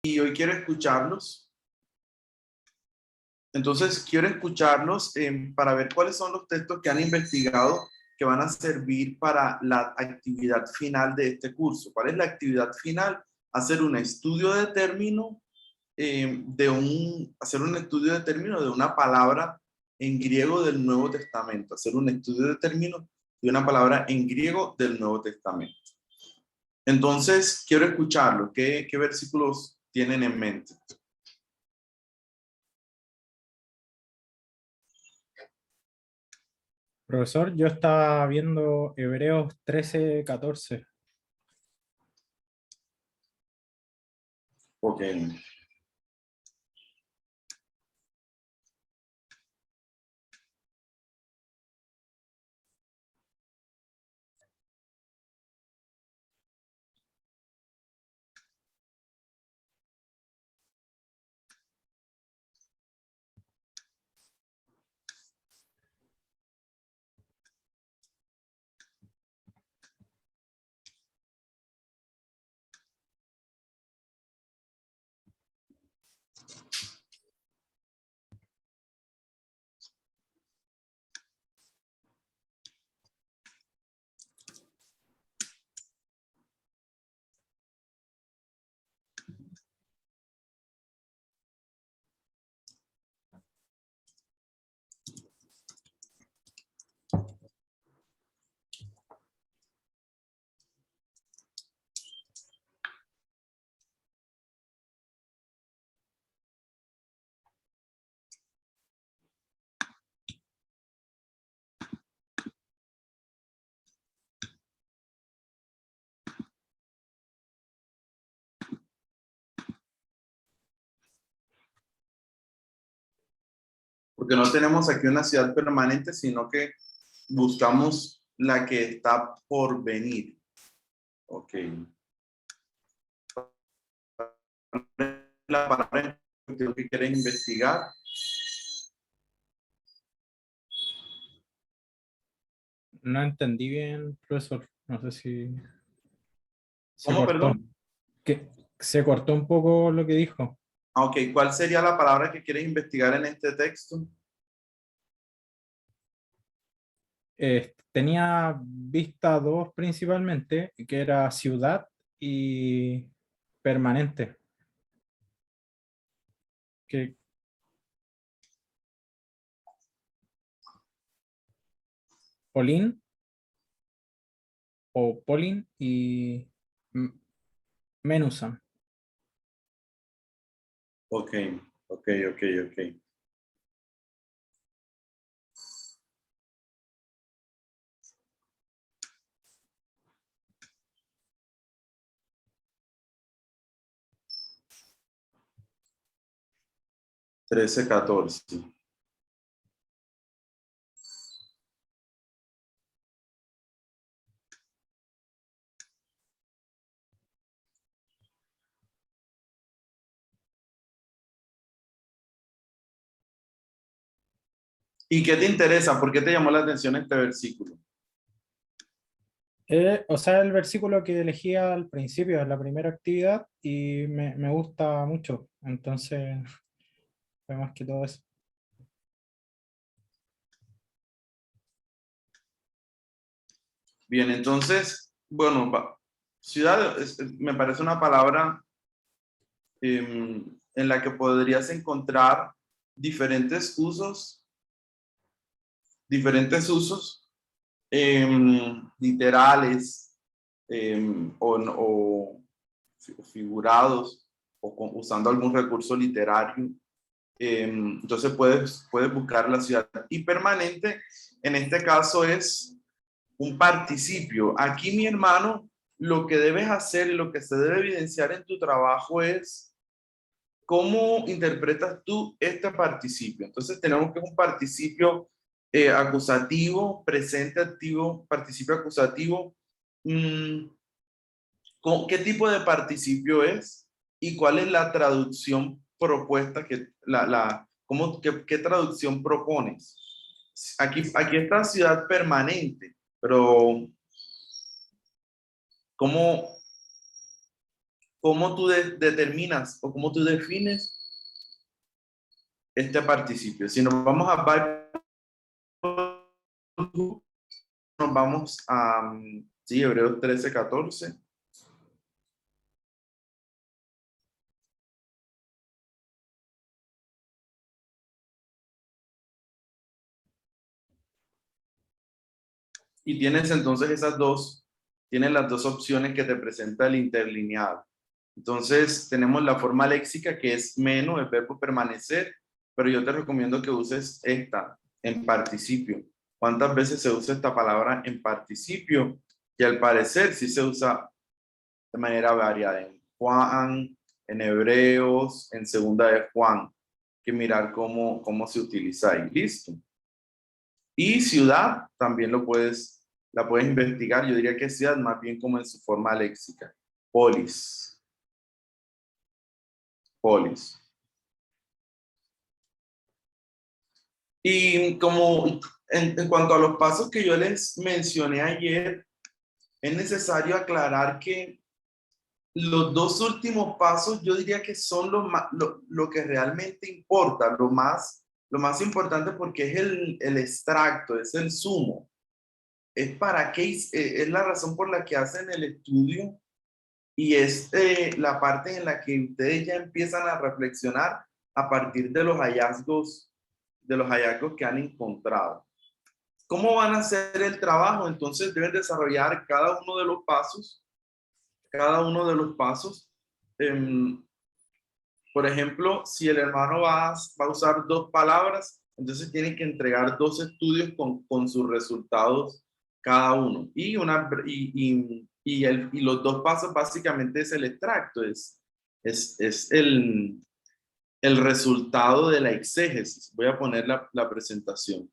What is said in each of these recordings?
y hoy quiero escucharlos. Entonces, quiero escucharlos para ver cuáles son los textos que han investigado que van a servir para la actividad final de este curso. ¿Cuál es la actividad final? Hacer un estudio de término hacer un estudio de término de una palabra en griego del Nuevo Testamento. Hacer un estudio de término de una palabra en griego del Nuevo Testamento. Entonces, quiero escucharlo. ¿Qué versículos tienen en mente? Profesor, yo estaba viendo Hebreos 13:14. Ok. Porque no tenemos aquí una ciudad permanente, sino que buscamos la que está por venir. Ok. La palabra que quieren investigar. No entendí bien, profesor. No sé si se ¿Cómo, cortó. perdón? Se cortó un poco lo que dijo. Ok, ¿cuál sería la palabra que quieres investigar en este texto? Tenía vista dos principalmente, que era ciudad y permanente. Que Polín o Polin y M- Menusan. Ok, ok, ok, ok. 13:14. ¿Y qué te interesa? ¿Por qué te llamó la atención este versículo? O sea, el versículo que elegí al principio de la primera actividad y me gusta mucho. Entonces, fue más que todo eso. Bien, entonces, bueno, ciudad me parece una palabra en la que podrías encontrar diferentes usos, diferentes usos literales o figurados o usando algún recurso literario. Entonces puedes buscar la ciudad. Y permanente, en este caso, es un participio. Aquí, mi hermano, lo que debes hacer y lo que se debe evidenciar en tu trabajo es cómo interpretas tú este participio. Entonces tenemos que es un participio acusativo, presente activo, participio acusativo. Mm, ¿Qué tipo de participio es y cuál es la traducción propuesta qué traducción propones? Aquí está ciudad permanente, pero ¿cómo, ¿cómo tú determinas o cómo tú defines este participio? Si nos vamos a nos vamos a sí, Hebreos 13:14. Y tienes entonces tienes las dos opciones que te presenta el interlineado. Entonces tenemos la forma léxica que es menos, el verbo permanecer, pero yo te recomiendo que uses esta en participio. ¿Cuántas veces se usa esta palabra en participio? Que al parecer sí se usa de manera variada en Juan, en Hebreos, en Segunda de Juan. Hay que mirar cómo se utiliza ahí. Listo. Y ciudad también la puedes investigar. Yo diría que ciudad más bien como en su forma léxica. Polis. Polis. Y como en cuanto a los pasos que yo les mencioné ayer, es necesario aclarar que los dos últimos pasos yo diría que son lo que realmente importa, lo más importante porque es el extracto, es el sumo. Es para qué, es la razón por la que hacen el estudio y es la parte en la que ustedes ya empiezan a reflexionar a partir de los hallazgos que han encontrado. ¿Cómo van a hacer el trabajo? Entonces deben desarrollar cada uno de los pasos. Por ejemplo, si el hermano va a usar dos palabras, entonces tienen que entregar dos estudios con sus resultados cada uno. Y los dos pasos básicamente es el extracto, es el resultado de la exégesis. Voy a poner la presentación.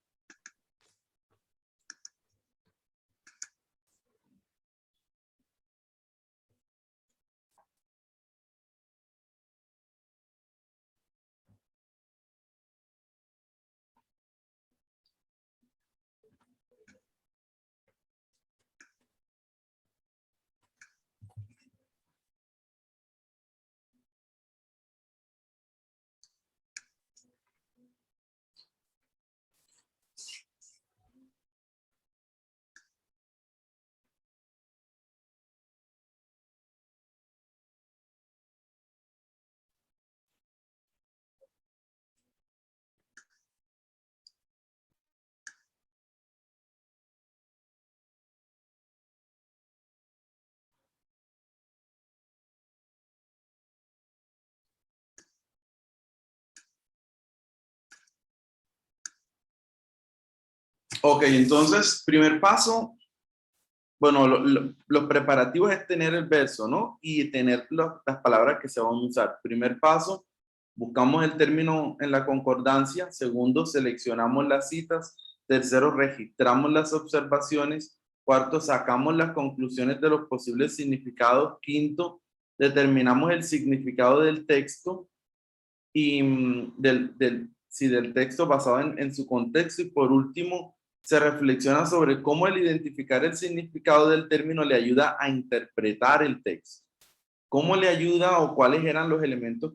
Ok, entonces, primer paso, bueno, los preparativos es tener el verso, ¿no? Y tener las palabras que se van a usar. Primer paso, buscamos el término en la concordancia. Segundo, seleccionamos las citas. Tercero, registramos las observaciones. Cuarto, sacamos las conclusiones de los posibles significados. Quinto, determinamos el significado del texto y sí, del texto basado en su contexto. Y por último, se reflexiona sobre cómo el identificar el significado del término le ayuda a interpretar el texto. ¿Cómo le ayuda o cuáles eran los elementos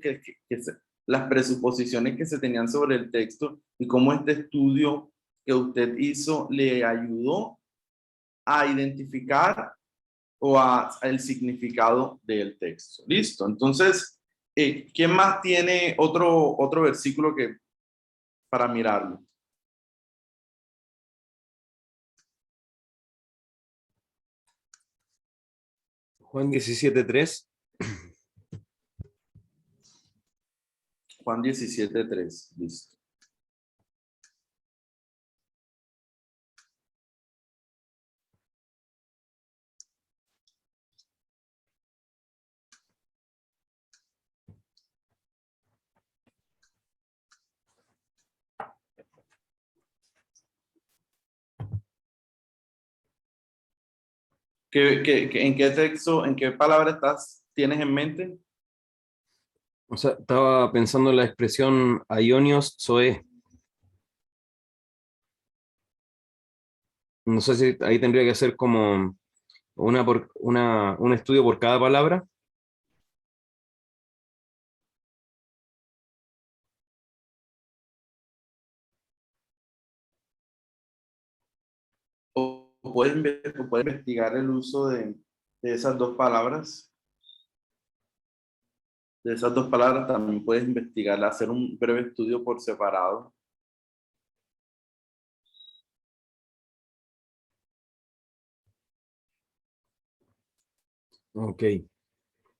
las presuposiciones que se tenían sobre el texto y cómo este estudio que usted hizo le ayudó a identificar el significado del texto? Listo. Entonces, ¿quién más tiene otro versículo para mirarlo? Juan 17:3. Juan 17:3. Listo. ¿En qué texto, en qué palabra tienes en mente? O sea, estaba pensando en la expresión aionios zoe. No sé si ahí tendría que ser como un estudio por cada palabra. puedes investigar el uso de esas dos palabras. De esas dos palabras también puedes investigar, hacer un breve estudio por separado. Ok.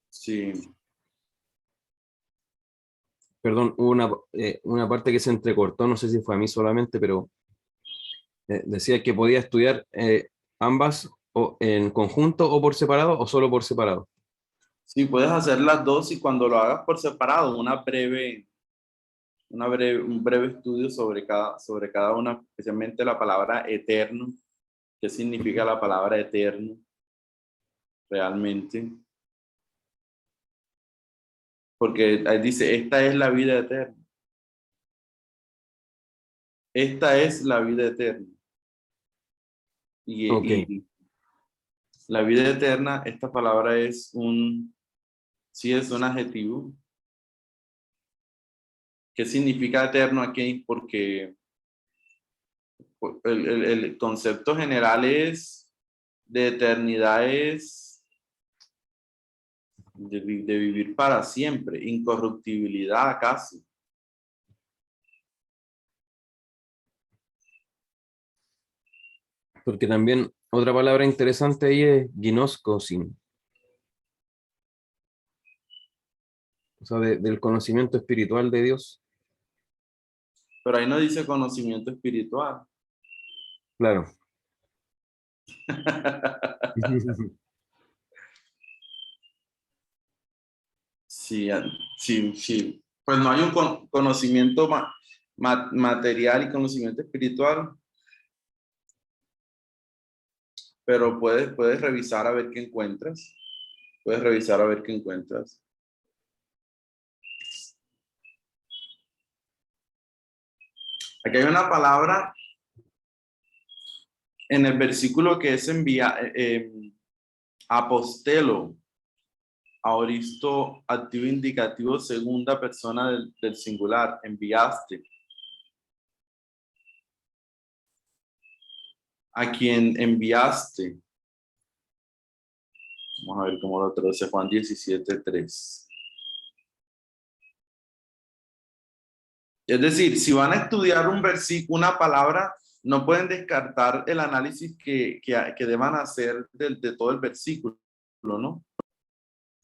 Sí. Perdón, hubo una parte que se entrecortó, no sé si fue a mí solamente, pero decía que podía estudiar ambas o en conjunto o por separado o solo por separado. Sí, puedes hacer las dos y cuando lo hagas por separado, un breve estudio sobre cada una, especialmente la palabra eterno. ¿Qué significa la palabra eterno realmente? Porque ahí dice, esta es la vida eterna. Esta es la vida eterna. Ok. Y la vida eterna, esta palabra sí es un adjetivo. ¿Qué significa eterno aquí? Porque el concepto general de eternidad es de vivir para siempre, incorruptibilidad casi. Porque también otra palabra interesante ahí es ginoskosin, o sea, del conocimiento espiritual de Dios. Pero ahí no dice conocimiento espiritual. Claro. Sí, sí, sí. Pues no hay un conocimiento material y conocimiento espiritual, pero puedes revisar a ver qué encuentras. Puedes revisar a ver qué encuentras. Aquí hay una palabra en el versículo que es apostelo, aoristo, activo indicativo, segunda persona del singular, enviaste. A quien enviaste. Vamos a ver cómo lo traduce Juan 17:3. Es decir, si van a estudiar un versículo, una palabra, no pueden descartar el análisis que deban hacer de todo el versículo, ¿no?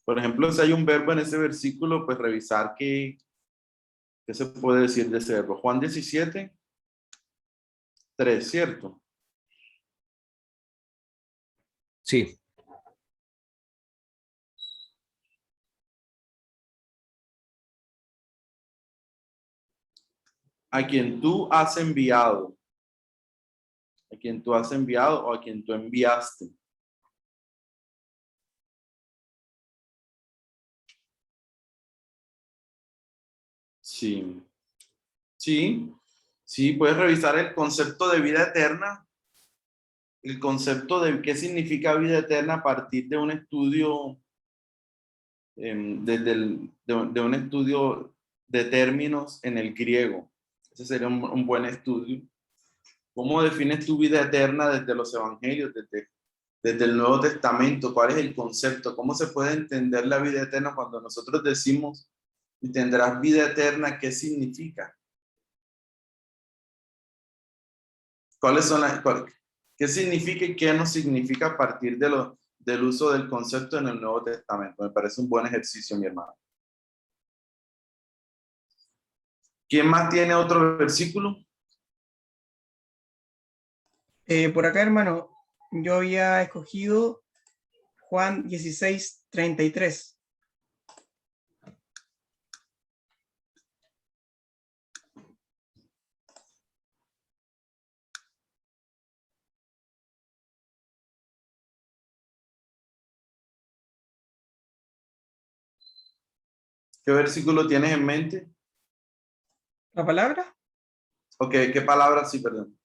Por ejemplo, si hay un verbo en ese versículo, pues revisar qué se puede decir de ese verbo. Juan 17:3, ¿cierto? Sí, A quien tú has enviado. A quien tú has enviado o a quien tú enviaste. Sí, sí, sí, puedes revisar el concepto de vida eterna, el concepto de qué significa vida eterna a partir de un estudio, de un estudio de términos en el griego. Ese sería un buen estudio. ¿Cómo defines tu vida eterna desde los evangelios, desde el Nuevo Testamento? ¿Cuál es el concepto? ¿Cómo se puede entender la vida eterna cuando nosotros decimos y tendrás vida eterna? ¿Qué significa? ¿Qué significa y qué no significa a partir del uso del concepto en el Nuevo Testamento? Me parece un buen ejercicio, mi hermano. ¿Quién más tiene otro versículo? Por acá, hermano, yo había escogido Juan 16:33. ¿Qué versículo tienes en mente? ¿La palabra? Ok, ¿qué palabra? Sí, perdón.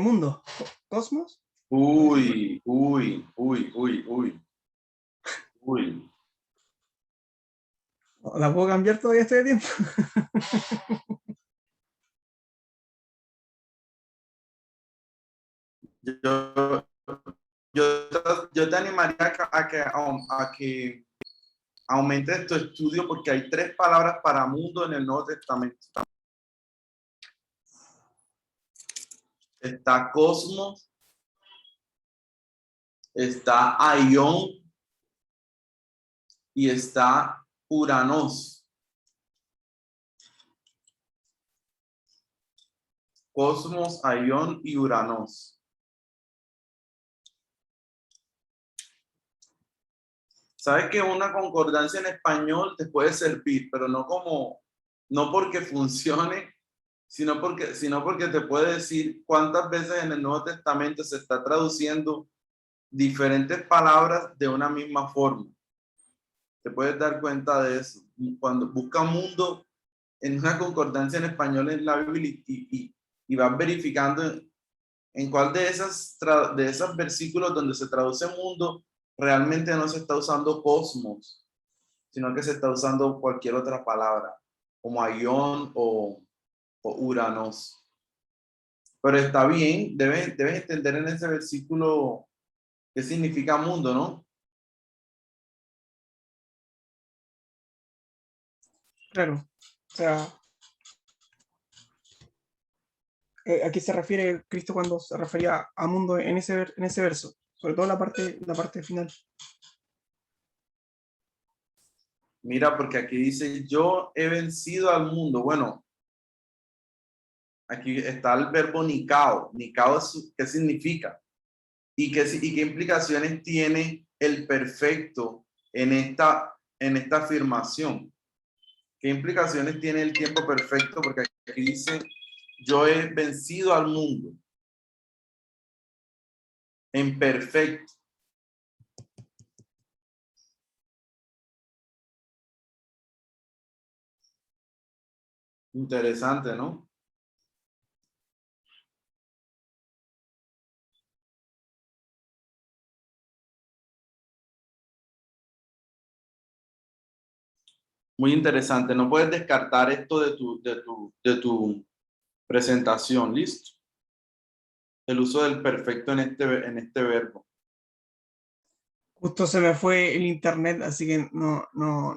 Mundo. Cosmos. Uy, uy, uy, uy, uy, uy. ¿La puedo cambiar todavía este tiempo? Yo, yo te animaría a que aumentes tu estudio porque hay 3 palabras para mundo en el Nuevo Testamento. Está cosmos, está aión y está uranos. Cosmos, aión y uranos. Sabes que una concordancia en español te puede servir, pero no porque funcione, sino porque te puede decir cuántas veces en el Nuevo Testamento se está traduciendo diferentes palabras de una misma forma. Te puedes dar cuenta de eso. Cuando busca mundo en una concordancia en español en la Biblia y vas verificando en cuál de esos versículos donde se traduce mundo realmente no se está usando cosmos, sino que se está usando cualquier otra palabra, como aión o uranos. Pero está bien, debes entender en ese versículo qué significa mundo, ¿no? Claro. O sea, ¿a qué se refiere Cristo cuando se refería a mundo en ese verso? Sobre todo la parte final. Mira, porque aquí dice, yo he vencido al mundo. Bueno, aquí está el verbo nikao. Nikao, ¿qué significa? ¿Y qué implicaciones tiene el perfecto en esta afirmación? ¿Qué implicaciones tiene el tiempo perfecto? Porque aquí dice, yo he vencido al mundo en perfecto. Interesante, ¿no? Muy interesante. No puedes descartar esto de tu presentación. ¿Listo? El uso del perfecto en este verbo. Justo se me fue el internet, así que no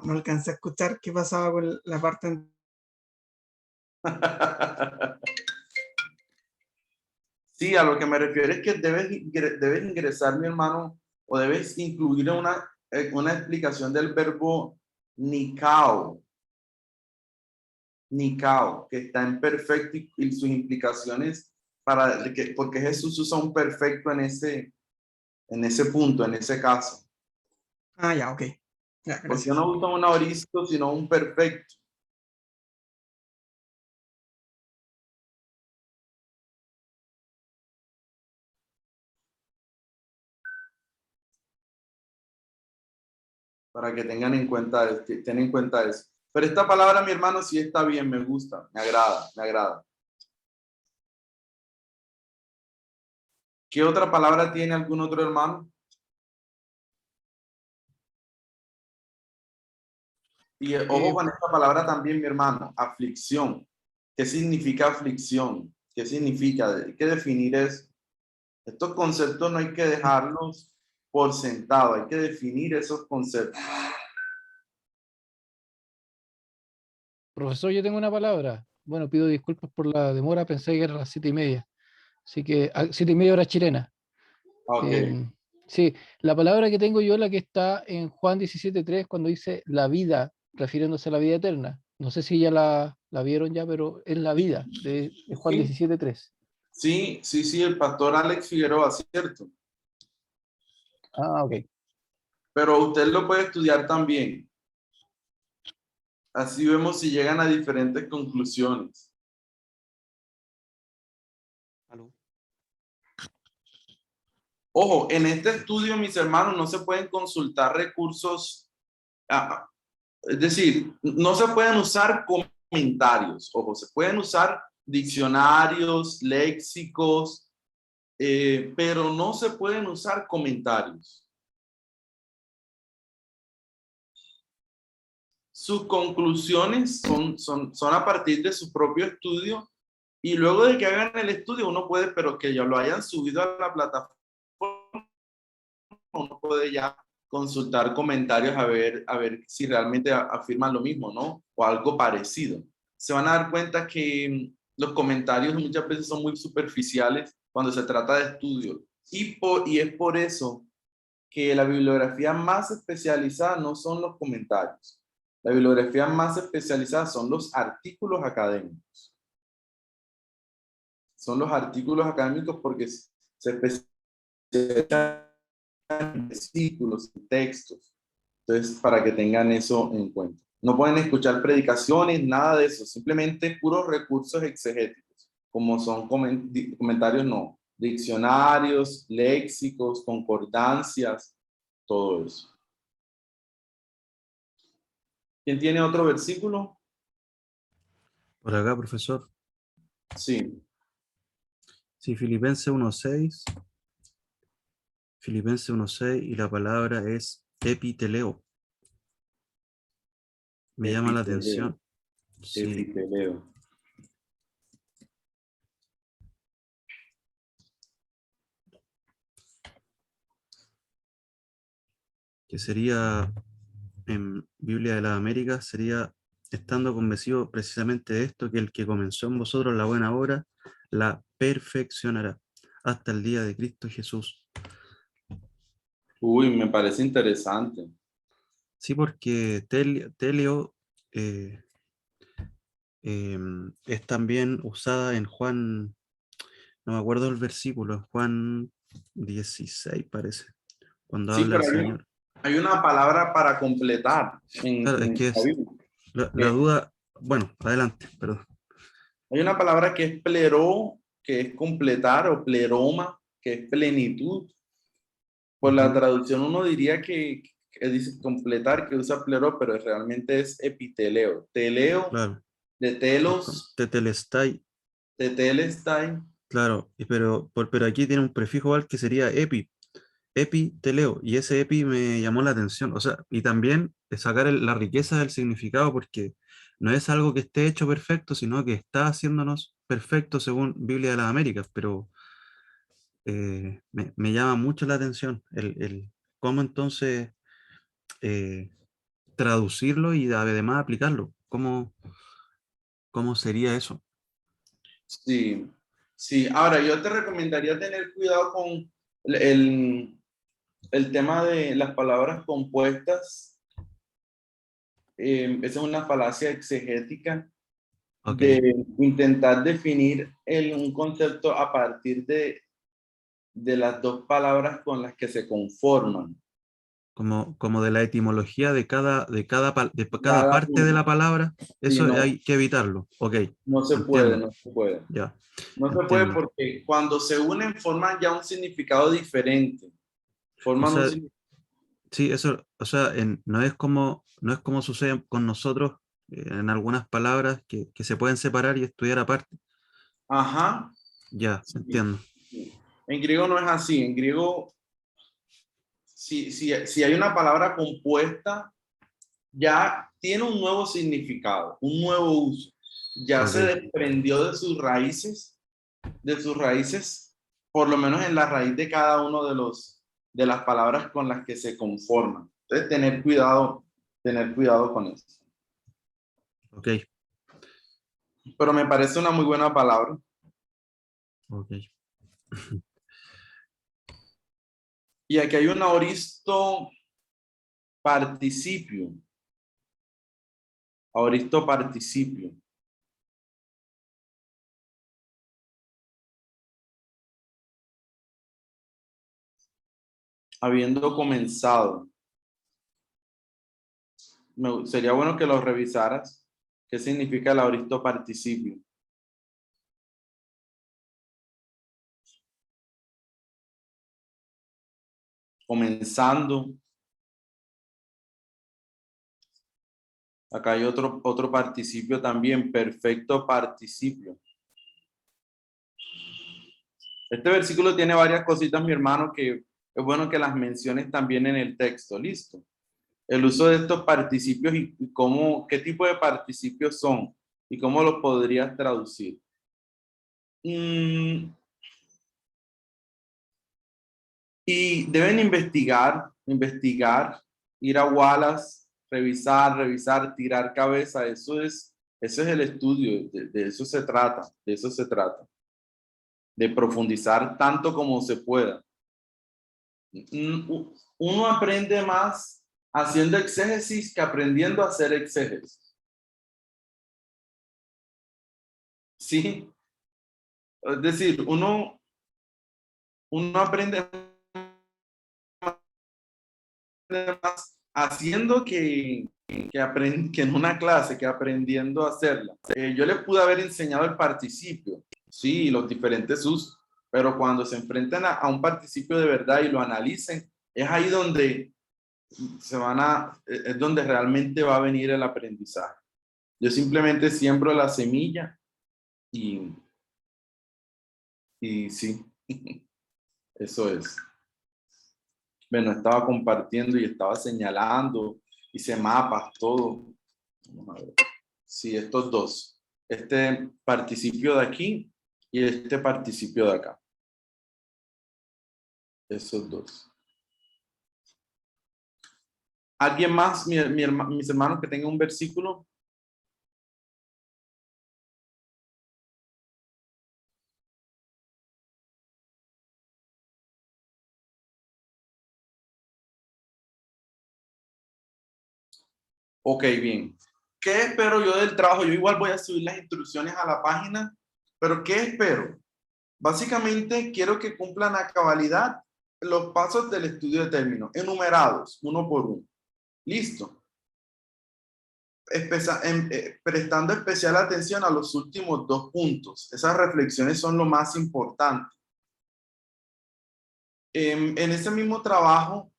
alcancé a escuchar qué pasaba con la parte. Sí, a lo que me refiero es que debes ingresar, mi hermano, o debes incluir una explicación del verbo nikao. Nikao, que está en perfecto y sus implicaciones porque Jesús usa un perfecto en ese punto, en ese caso. Ah, ya, ok. Ya, Porque gracias. no usa un aoristo, sino un perfecto. Para que tengan en cuenta, ten en cuenta eso. Pero esta palabra, mi hermano, sí está bien, me gusta, me agrada, me agrada. ¿Qué otra palabra tiene algún otro hermano? Y ojo con esta palabra también, mi hermano, aflicción. ¿Qué significa aflicción? ¿Qué significa? Hay que definir eso. Estos conceptos no hay que dejarlos por sentado, hay que definir esos conceptos. Profesor, yo tengo una palabra. Bueno, pido disculpas por la demora, pensé que era las 7:30. Así que 7:30 hora chilena. Ok. Sí, la palabra que tengo yo, la que está en Juan 17:3, cuando dice la vida, refiriéndose a la vida eterna. No sé si ya la vieron ya, pero es la vida de Juan Sí. 17:3. Sí, el pastor Alex Figueroa, cierto. Ah, ok. Pero usted lo puede estudiar también. Así vemos si llegan a diferentes conclusiones. ¿Aló? Ojo, en este estudio, mis hermanos, no se pueden consultar recursos, es decir, no se pueden usar comentarios. Ojo, se pueden usar diccionarios, léxicos, pero no se pueden usar comentarios. Sus conclusiones son a partir de su propio estudio y luego de que hagan el estudio uno puede, pero que ya lo hayan subido a la plataforma, uno puede ya consultar comentarios a ver si realmente afirman lo mismo, ¿no? O algo parecido. Se van a dar cuenta que los comentarios muchas veces son muy superficiales cuando se trata de estudio. Y es por eso que la bibliografía más especializada no son los comentarios. La bibliografía más especializada son los artículos académicos. Son los artículos académicos porque se especializan en versículos, en textos. Entonces, para que tengan eso en cuenta. No pueden escuchar predicaciones, nada de eso. Simplemente puros recursos exegéticos, como son comentarios, no. Diccionarios, léxicos, concordancias, todo eso. ¿Quién tiene otro versículo? Por acá, profesor. Sí. Sí, Filipenses 1:6. Filipenses 1:6 y la palabra es epiteleo. Me llama la atención. Sí, Epiteleo. que sería en Biblia de las Américas, sería estando convencido precisamente de esto, que el que comenzó en vosotros la buena obra, la perfeccionará hasta el día de Cristo Jesús. Uy, me parece interesante. Sí, porque teleo es también usada en Juan, no me acuerdo el versículo, en Juan 16 parece, cuando Sí, habla el pero Señor. hay una palabra para completar Claro, es en que la Biblia. la duda, bueno, adelante, perdón. Hay una palabra que es pleró, que es completar, o pleroma, que es plenitud. Por la Ujú, traducción uno diría que dice completar, que usa pleró, pero realmente es epiteleo. Teleo, claro, de es como telos, tetelestai, de telestai. claro, pero aquí tiene un prefijo al que sería epiteleo, y ese epi me llamó la atención, o sea, y también sacar la riqueza del significado, porque no es algo que esté hecho perfecto, sino que está haciéndonos perfecto según Biblia de las Américas, pero me llama mucho la atención el cómo entonces eh, traducirlo y además aplicarlo, cómo sería eso. Sí, sí. Ahora, yo te recomendaría tener cuidado con el, el tema de las palabras compuestas. Esa es una falacia exegética Ok, de intentar definir un concepto a partir de las dos palabras con las que se conforman. como de la etimología de cada Cada parte de una. la palabra, Sí, eso no, hay que evitarlo. Ok, no se puede, entiendo, no se puede. ya, No se puede entiendo. porque cuando se unen forman ya un significado diferente. O Forman un sea, significado. sí, eso, o sea, no es como sucede con nosotros en algunas palabras que se pueden separar y estudiar aparte. Ajá. Ya, Sí, entiendo. sí. En griego no es así. En griego, si hay una palabra compuesta, ya tiene un nuevo significado, un nuevo uso. Ya Ok, se desprendió de sus raíces, por lo menos en la raíz de cada uno de las palabras con las que se conforman. Entonces, tener cuidado con eso. ok, Pero me parece una muy buena palabra. ok. Y aquí hay un aoristo participio. Aoristo participio. Habiendo comenzado. Sería bueno que lo revisaras. ¿Qué significa el aoristo participio? Comenzando. Acá hay otro participio también, perfecto participio. Este versículo tiene varias cositas, mi hermano, que es bueno que las menciones también en el texto. Listo. El uso de estos participios y qué tipo de participios son y cómo los podrías traducir. Y deben investigar, ir a Wallace, revisar, tirar cabeza. Ese es el estudio, de eso se trata, de profundizar tanto como se pueda. Uno aprende más haciendo exégesis que aprendiendo a hacer exégesis. Sí, es decir, uno aprende más haciendo que en una clase, que aprendiendo a hacerla. Yo les pude haber enseñado el participio, sí, los diferentes usos, pero cuando se enfrentan a un participio de verdad y lo analicen, es ahí donde es donde realmente va a venir el aprendizaje. Yo simplemente siembro la semilla y sí, eso es. Bueno, estaba compartiendo y estaba señalando, hice mapas, todo. Vamos a ver. Sí, estos dos. Este participio de aquí y este participio de acá. Esos dos. ¿Alguien más, mis hermanos, que tenga un versículo? Ok, bien. ¿Qué espero yo del trabajo? Yo igual voy a subir las instrucciones a la página, pero ¿qué espero? Básicamente quiero que cumplan a cabalidad los pasos del estudio de términos, enumerados, uno por uno. Listo. Prestando especial atención a los últimos dos puntos. Esas reflexiones son lo más importante. En ese mismo trabajo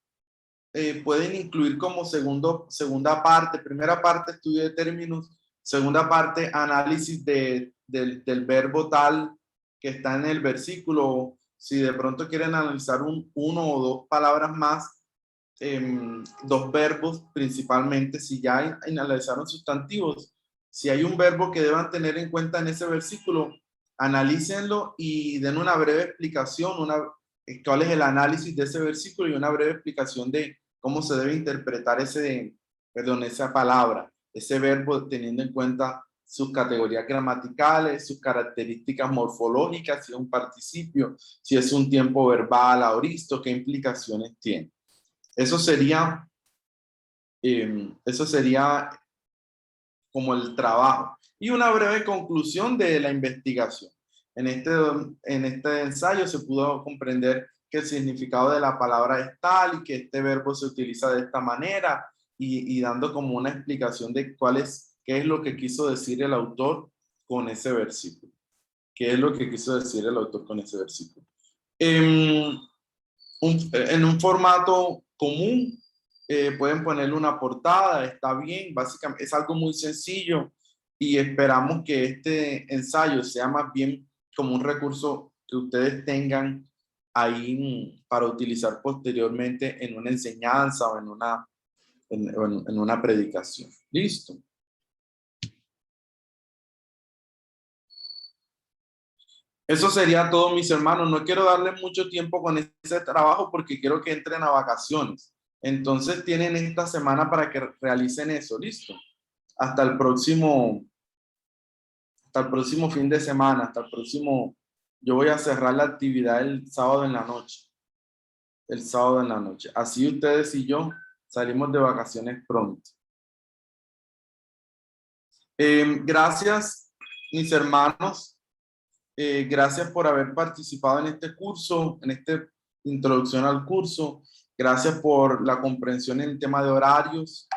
pueden incluir como segunda parte, primera parte estudio de términos, segunda parte análisis del verbo tal que está en el versículo. Si de pronto quieren analizar uno o dos palabras más, dos verbos principalmente, si ya analizaron sustantivos, si hay un verbo que deban tener en cuenta en ese versículo, analícenlo y den una breve explicación, cuál es el análisis de ese versículo y una breve explicación de cómo se debe interpretar esa palabra, ese verbo, teniendo en cuenta sus categorías gramaticales, sus características morfológicas, si es un participio, si es un tiempo verbal, aoristo, qué implicaciones tiene. Eso sería como el trabajo. Y una breve conclusión de la investigación. En este ensayo se pudo comprender que el significado de la palabra es tal y que este verbo se utiliza de esta manera y dando como una explicación de qué es lo que quiso decir el autor con ese versículo. ¿Qué es lo que quiso decir el autor con ese versículo? En un formato común, pueden ponerle una portada, está bien, básicamente es algo muy sencillo y esperamos que este ensayo sea más bien como un recurso que ustedes tengan ahí para utilizar posteriormente en una enseñanza o en una predicación. ¿Listo? Eso sería todo, mis hermanos. No quiero darles mucho tiempo con ese trabajo porque quiero que entren a vacaciones. Entonces tienen esta semana para que realicen eso. ¿Listo? Hasta el próximo fin de semana, hasta el próximo. Yo voy a cerrar la actividad el sábado en la noche. El sábado en la noche. Así ustedes y yo salimos de vacaciones pronto. Gracias, mis hermanos. Gracias por haber participado en este curso, en esta introducción al curso. Gracias por la comprensión en el tema de horarios.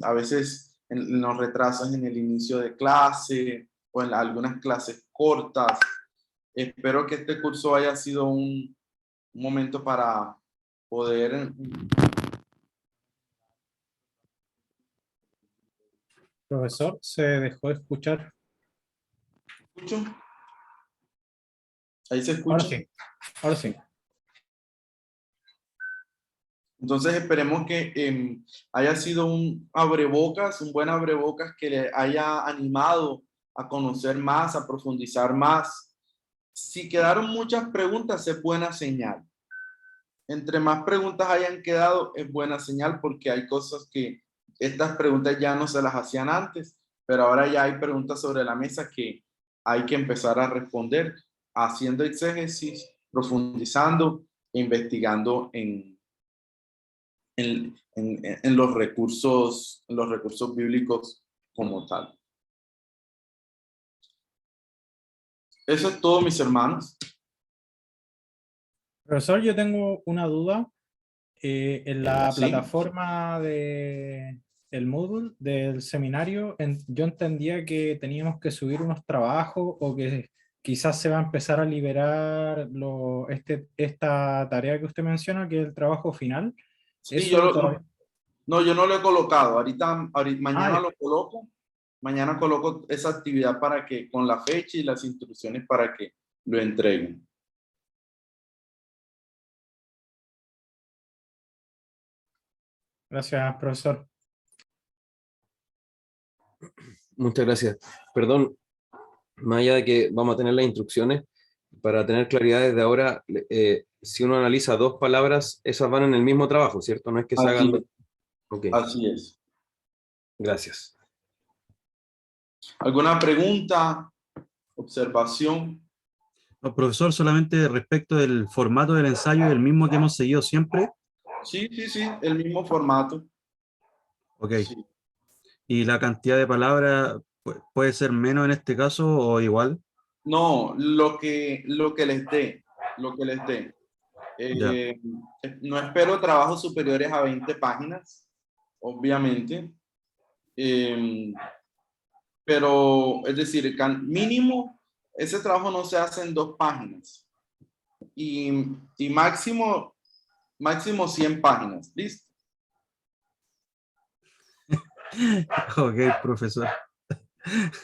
A veces nos retrasan en el inicio de clase o en algunas clases cortas. Espero que este curso haya sido un momento para poder... Profesor, se dejó de escuchar. ¿Escucho? Ahí se escucha. Ahora sí, ahora sí. Entonces esperemos que haya sido un buen abrebocas que le haya animado a conocer más, a profundizar más. Si quedaron muchas preguntas, es buena señal. Entre más preguntas hayan quedado, es buena señal porque hay cosas que estas preguntas ya no se las hacían antes, pero ahora ya hay preguntas sobre la mesa que hay que empezar a responder haciendo exégesis, profundizando e investigando en los recursos bíblicos como tal. Eso es todo, mis hermanos. Profesor, yo tengo una duda. En la Sí. plataforma de el Moodle del seminario, yo entendía que teníamos que subir unos trabajos o que quizás se va a empezar a liberar esta tarea que usted menciona, que es el trabajo final. Sí, Eso todavía... no, yo no lo he colocado. Mañana Ah, lo coloco. Mañana coloco esa actividad para que, con la fecha y las instrucciones para que lo entreguen. gracias, profesor. Muchas gracias. Perdón, más allá de que vamos a tener las instrucciones, para tener claridad desde ahora, si uno analiza dos palabras, esas van en el mismo trabajo, ¿cierto? No es que se hagan... Ok, Así es. gracias. ¿Alguna pregunta, observación? No, profesor, solamente respecto del formato del ensayo, el mismo que hemos seguido siempre. Sí, el mismo formato. Ok. Sí. ¿Y la cantidad de palabras puede ser menos en este caso o igual? No, lo que les dé, Ya. Eh, no espero trabajos superiores a 20 páginas, obviamente. Pero, es decir, mínimo, ese trabajo no se hace en 2 páginas. Y máximo 100 páginas. ¿Listo? Ok, profesor.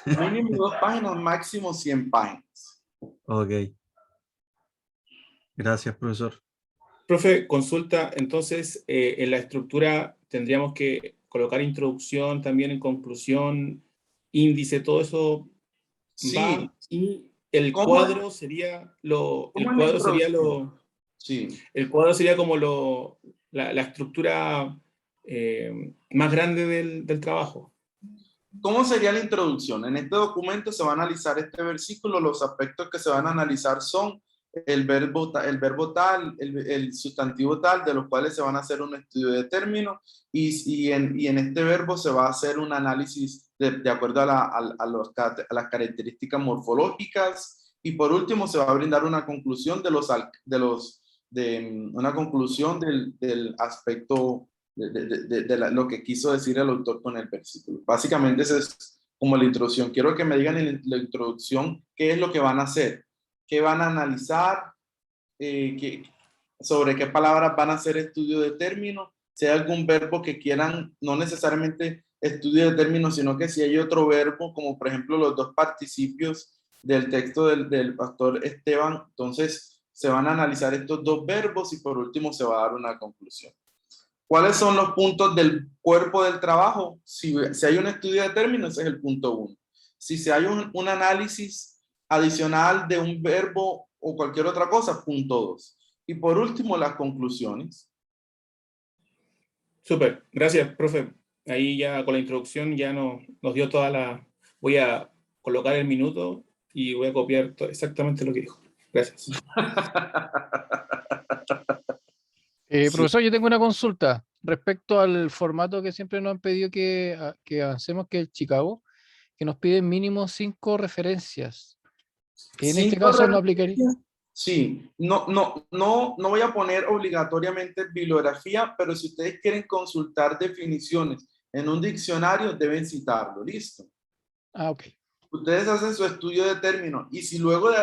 Mínimo 2 páginas, máximo 100 páginas. Ok. Gracias, profesor. Profe, consulta, entonces en la estructura tendríamos que colocar introducción, también en conclusión, índice, todo eso Sí. va, y el ¿Cómo? cuadro sería ¿Cómo es la introducción? Sí. el cuadro sería como la estructura más grande del trabajo. ¿Cómo sería la introducción? En este documento se va a analizar este versículo. Los aspectos que se van a analizar son el verbo tal, el sustantivo tal, de los cuales se van a hacer un estudio de términos, y en este verbo se va a hacer un análisis de acuerdo a las características morfológicas, y por último se va a brindar una conclusión una conclusión del aspecto de lo que quiso decir el autor con el versículo. Básicamente esa es como la introducción. Quiero que me digan en la introducción qué es lo que van a hacer, qué van a analizar, sobre qué palabras van a hacer estudio de términos, si hay algún verbo que quieran, no necesariamente estudio de términos, sino que si hay otro verbo, como por ejemplo los 2 participios del texto del pastor Esteban, entonces se van a analizar estos 2 verbos y por último se va a dar una conclusión. ¿Cuáles son los puntos del cuerpo del trabajo? Si hay un estudio de términos, ese es el punto 1. Si hay un análisis adicional de un verbo o cualquier otra cosa, punto 2. Y por último, las conclusiones. Súper, gracias, profe. Ahí ya con la introducción ya nos dio toda la... Voy a colocar el minuto y voy a copiar exactamente lo que dijo. Gracias. Profesor, yo tengo una consulta respecto al formato que siempre nos han pedido que avancemos, que es el Chicago, que nos piden mínimo 5 referencias. En este caso no aplicaría. Sí, no voy a poner obligatoriamente bibliografía, pero si ustedes quieren consultar definiciones en un diccionario, deben citarlo. ¿Listo? Ah, ok. Ustedes hacen su estudio de términos y si luego de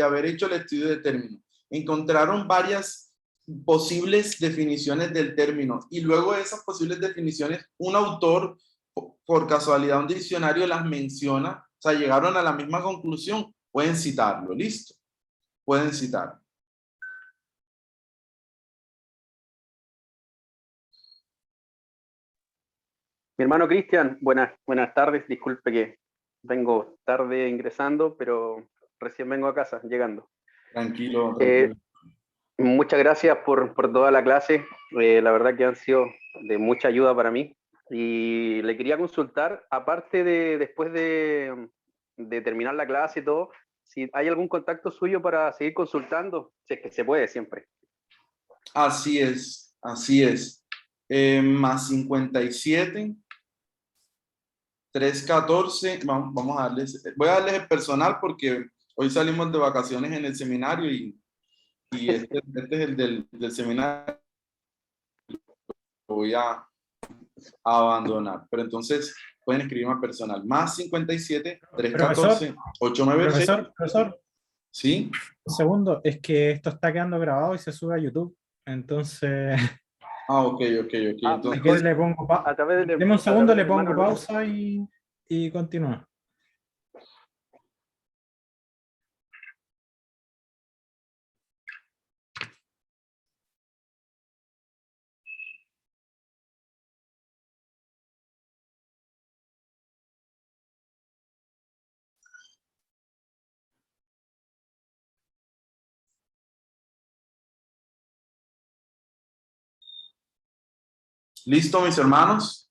haber hecho el estudio de términos encontraron varias posibles definiciones del término y luego de esas posibles definiciones un autor, por casualidad, un diccionario las menciona, o sea, llegaron a la misma conclusión, pueden citarlo. ¿Listo? Pueden citar. Mi hermano Cristian, buenas tardes. Disculpe que vengo tarde ingresando, pero recién vengo a casa, llegando. Tranquilo. Muchas gracias por toda la clase. La verdad que han sido de mucha ayuda para mí. Y le quería consultar, aparte de después de terminar la clase y todo, si hay algún contacto suyo para seguir consultando, si es que se puede siempre. Así es, así es. Más 57, 314, vamos a darles, voy a darles el personal porque hoy salimos de vacaciones en el seminario y este es el del seminario, lo voy a abandonar. Pero entonces pueden escribir más personal. Más 57, 314, 896. Profesor, ¿Sí? un segundo, es que esto está quedando grabado y se sube a YouTube. Entonces, Ok. si Entonces, quiere le pongo A través del, deme un segundo, le hermano pongo Luis. pausa y continúa. ¿listo, mis hermanos?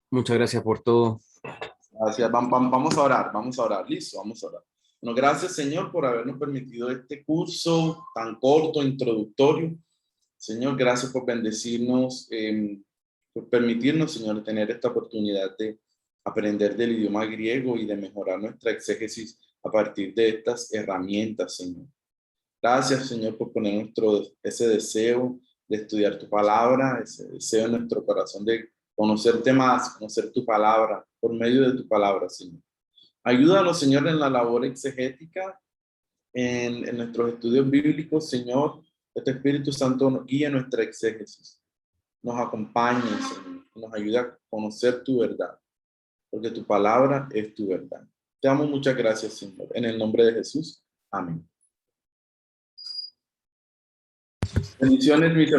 Muchas gracias por todo. Gracias. Vamos a orar. Listo, vamos a orar. Bueno, gracias, Señor, por habernos permitido este curso tan corto, introductorio. Señor, gracias por bendecirnos, por permitirnos, Señor, tener esta oportunidad de aprender del idioma griego y de mejorar nuestra exégesis a partir de estas herramientas, Señor. Gracias, Señor, por poner ese deseo de estudiar tu palabra, ese deseo en nuestro corazón de conocerte más, conocer tu palabra, por medio de tu palabra, Señor. Ayúdanos, Señor, en la labor exegética, en nuestros estudios bíblicos, Señor, que tu Espíritu Santo nos guíe nuestra exégesis, nos acompañe, Señor, y nos ayude a conocer tu verdad, porque tu palabra es tu verdad. Te damos muchas gracias, Señor, en el nombre de Jesús. Amén. Bendiciones, mis hermanos.